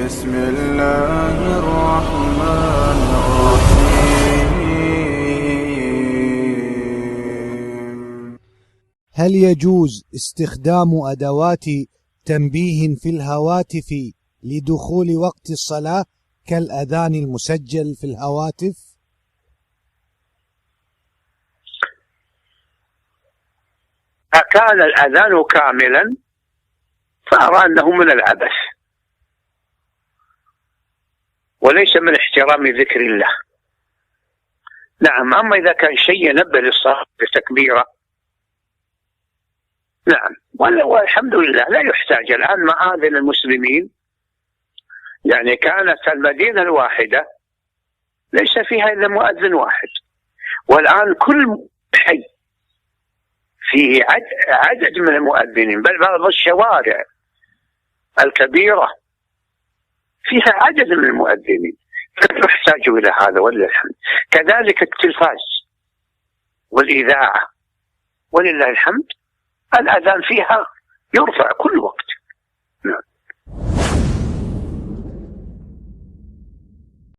بسم الله الرحمن الرحيم. هل يجوز استخدام أدوات تنبيه في الهواتف لدخول وقت الصلاة كالأذان المسجل في الهواتف؟ كان الأذان كاملا فأرى أنه من العبث وليس من احترام ذكر الله. نعم، أما إذا كان شيء ينبه للصلاة بتكبيرة نعم، والحمد لله لا يحتاج. الآن مآذن المسلمين يعني كانت المدينة الواحدة ليس فيها إلا مؤذن واحد، والآن كل حي فيه عدد من المؤذنين، بل بعض الشوارع الكبيرة فيها عدد من المؤذنين، يحتاج إلى هذا ولله الحمد. كذلك التلفاز والإذاعة ولله الحمد الأذان فيها يرفع كل وقت.